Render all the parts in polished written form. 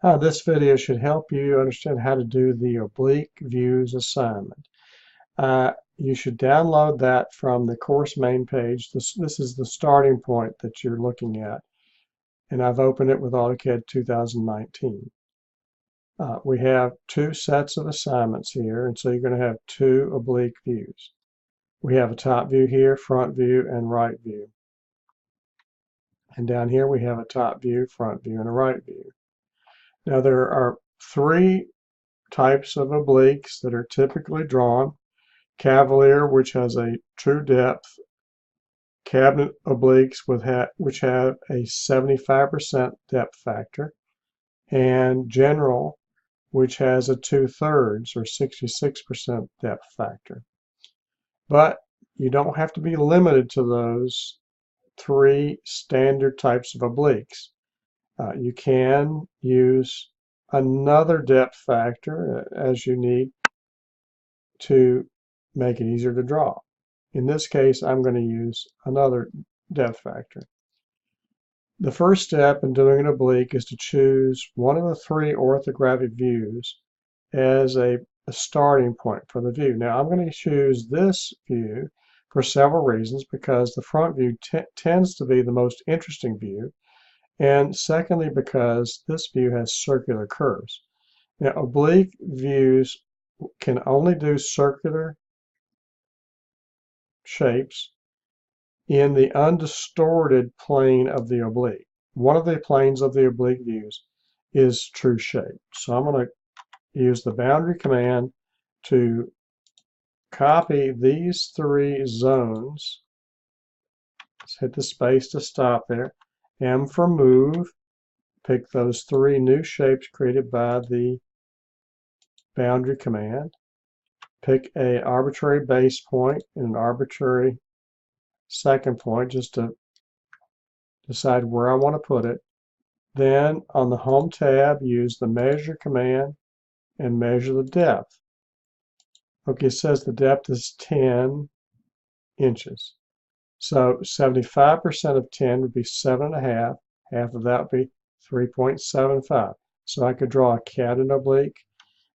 This video should help you understand how to do the Oblique Views assignment. You should download that from the course main page. This is the starting point that you're looking at, and I've opened it with AutoCAD 2019. We have two sets of assignments here, and so you're going to have two oblique views. We have a top view here, front view, and right view. And down here we have a top view, front view, and a right view. Now there are three types of obliques that are typically drawn. Cavalier, which has a true depth. Cabinet obliques which have a 75% depth factor. And general, which has a 2/3 or 66% depth factor. But you don't have to be limited to those three standard types of obliques. You can use another depth factor as you need to make it easier to draw. In this case, I'm going to use another depth factor. The first step in doing an oblique is to choose one of the three orthographic views as a starting point for the view. Now, I'm going to choose this view for several reasons, because the front view tends to be the most interesting view, and secondly, because this view has circular curves. Now, oblique views can only do circular shapes in the undistorted plane of the oblique. One of the planes of the oblique views is true shape. So I'm going to use the boundary command to copy these three zones. Let's hit the space to stop there. M for move. Pick those three new shapes created by the boundary command. Pick an arbitrary base point and an arbitrary second point just to decide where I want to put it. Then on the Home tab, use the measure command and measure the depth. Okay, it says the depth is 10 inches. So 75% of 10 would be 7.5. Half of that would be 3.75. So I could draw a cabinet oblique.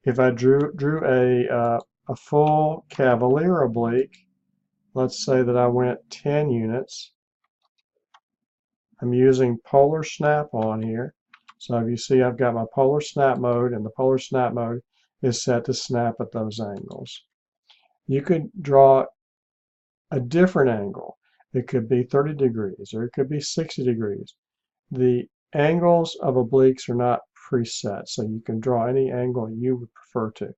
If I drew a full Cavalier oblique, let's say that I went 10 units. I'm using polar snap on here. So if you see, I've got my polar snap mode, and the polar snap mode is set to snap at those angles. You could draw a different angle. It could be 30 degrees or it could be 60 degrees. The angles of obliques are not preset, so you can draw any angle you would prefer to.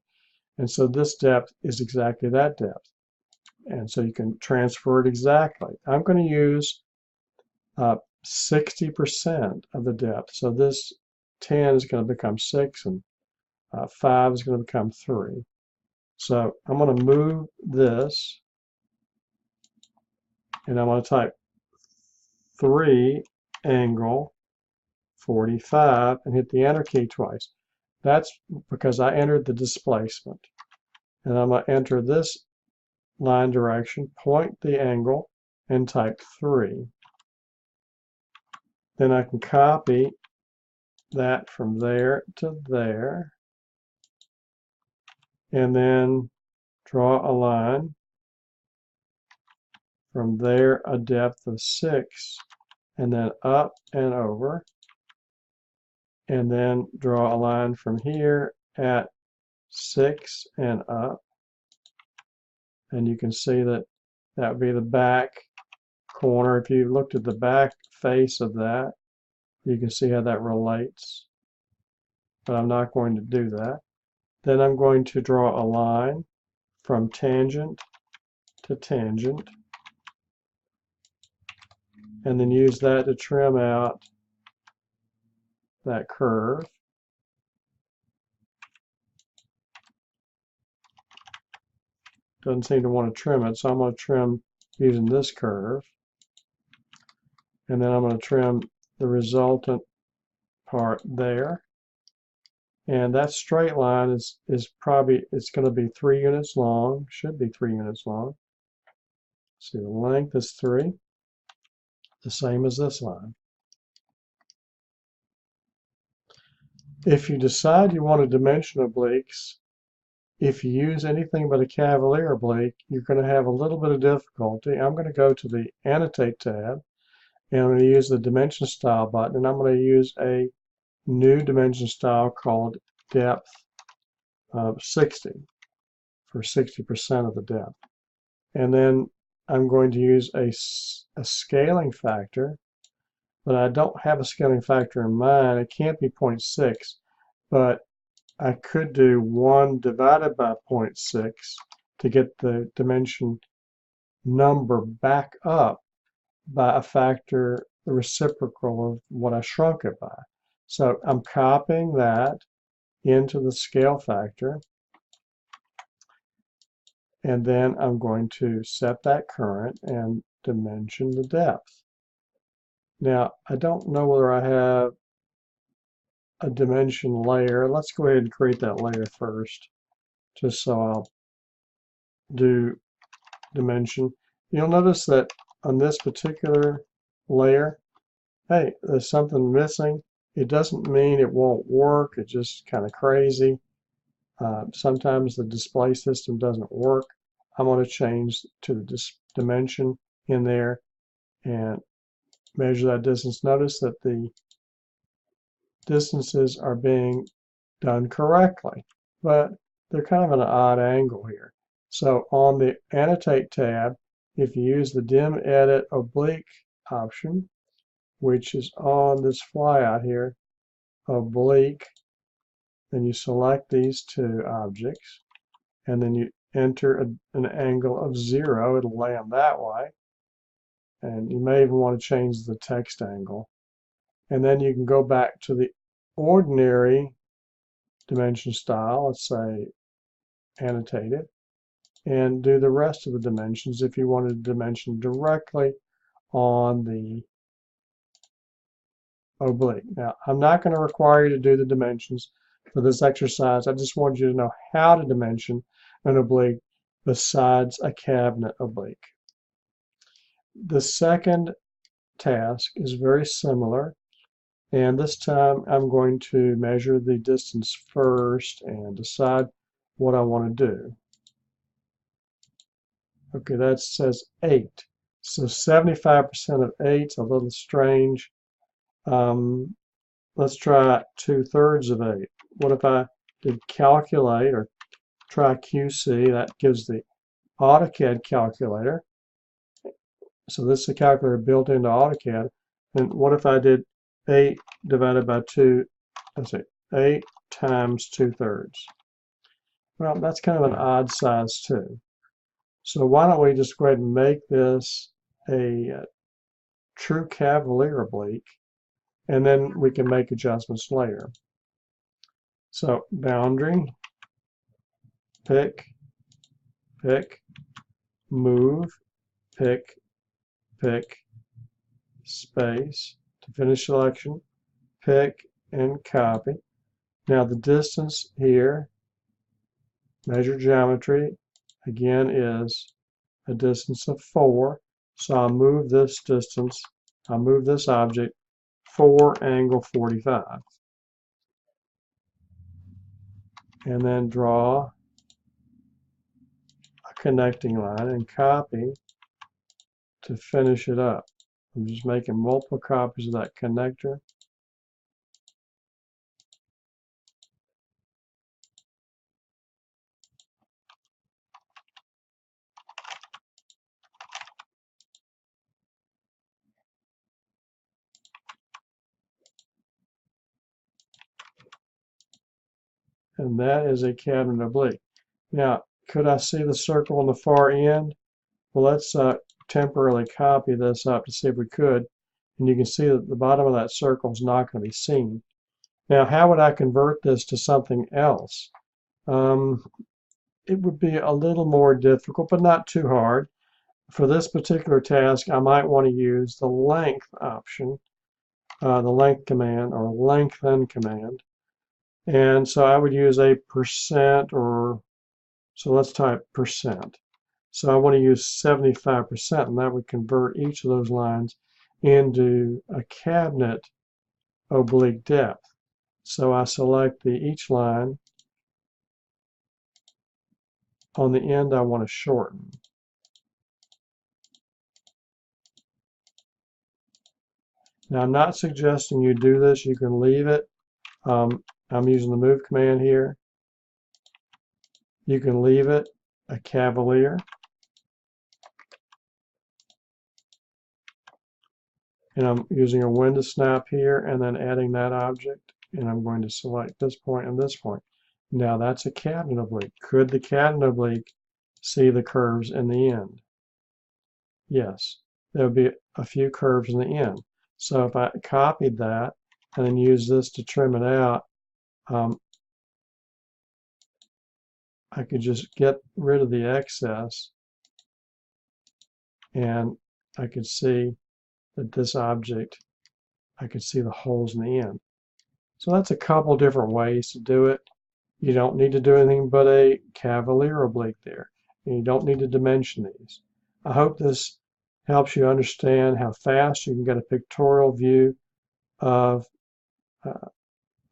And so this depth is exactly that depth. And so you can transfer it exactly. I'm going to use 60% of the depth. So this 10 is going to become 6, and 5 is going to become 3. So I'm going to move this, and I'm going to type 3 angle 45 and hit the enter key twice. That's because I entered the displacement. And I'm going to enter this line direction, point the angle, and type 3. Then I can copy that from there to there, and then draw a line from there, a depth of 6, and then up and over, and then draw a line from here at 6 and up. And you can see that that would be the back corner. If you looked at the back face of that, you can see how that relates. But I'm not going to do that. Then I'm going to draw a line from tangent to tangent, and then use that to trim out that curve. Doesn't seem to want to trim it, so I'm going to trim using this curve. And then I'm going to trim the resultant part there. And that straight line is probably, it's going to be 3 units long, should be 3 units long. See, the length is 3, the same as this line. If you decide you want to dimension obliques, if you use anything but a Cavalier oblique, you're going to have a little bit of difficulty. I'm going to go to the Annotate tab, and I'm going to use the Dimension Style button, and I'm going to use a new dimension style called Depth of 60 for 60% of the depth. And then I'm going to use a scaling factor, but I don't have a scaling factor in mind. It can't be 0.6, but I could do 1 divided by 0.6 to get the dimension number back up by a factor, the reciprocal of what I shrunk it by. So I'm copying that into the scale factor, and then I'm going to set that current and dimension the depth. Now, I don't know whether I have a dimension layer. Let's go ahead and create that layer first, just so I'll do dimension. You'll notice that on this particular layer, hey, there's something missing. It doesn't mean it won't work. It's just kind of crazy. Sometimes the display system doesn't work. I'm going to change to the dimension in there and measure that distance. Notice that the distances are being done correctly, but they're kind of an odd angle here. So on the Annotate tab, if you use the Dim Edit Oblique option, which is on this flyout here, Oblique, then you select these two objects, and then you enter an angle of 0. It'll land that way. And you may even want to change the text angle. And then you can go back to the ordinary dimension style, let's say annotate it, and do the rest of the dimensions if you wanted to dimension directly on the oblique. Now, I'm not going to require you to do the dimensions for this exercise. I just want you to know how to dimension an oblique besides a cabinet oblique. The second task is very similar, and this time I'm going to measure the distance first and decide what I want to do. Okay, that says 8. So 75% of 8 is a little strange. Let's try 2/3 of 8. What if I did calculate or try QC? That gives the AutoCAD calculator. So this is a calculator built into AutoCAD. And what if I did 8 divided by 2? Let's see, 8 times 2/3. Well, that's kind of an odd size too. So why don't we just go ahead and make this a true Cavalier oblique, and then we can make adjustments later. So boundary, pick, move, pick, space to finish selection, pick, and copy. Now the distance here, measure geometry, again is a distance of 4. So I'll move this distance, I'll move this object 4 angle 45. And then draw a connecting line and copy to finish it up. I'm just making multiple copies of that connector. And that is a cabinet oblique. Now, could I see the circle on the far end? Well, let's temporarily copy this up to see if we could. And you can see that the bottom of that circle is not going to be seen. Now, how would I convert this to something else? It would be a little more difficult, but not too hard. For this particular task, I might want to use the length option, the length command or lengthen command. And so I would use a %, or so let's type %. So I want to use 75%, and that would convert each of those lines into a cabinet oblique depth. So I select each line. On the end, I want to shorten. Now, I'm not suggesting you do this. You can leave it. I'm using the move command here. You can leave it a Cavalier. And I'm using a window snap here and then adding that object. And I'm going to select this point and this point. Now that's a cabinet oblique. Could the cabinet oblique see the curves in the end? Yes. There would be a few curves in the end. So if I copied that and then use this to trim it out, I could just get rid of the excess and I could see that this object, I could see the holes in the end. So that's a couple different ways to do it. You don't need to do anything but a Cavalier oblique there. And you don't need to dimension these. I hope this helps you understand how fast you can get a pictorial view of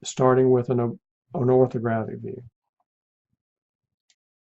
starting with an orthographic view.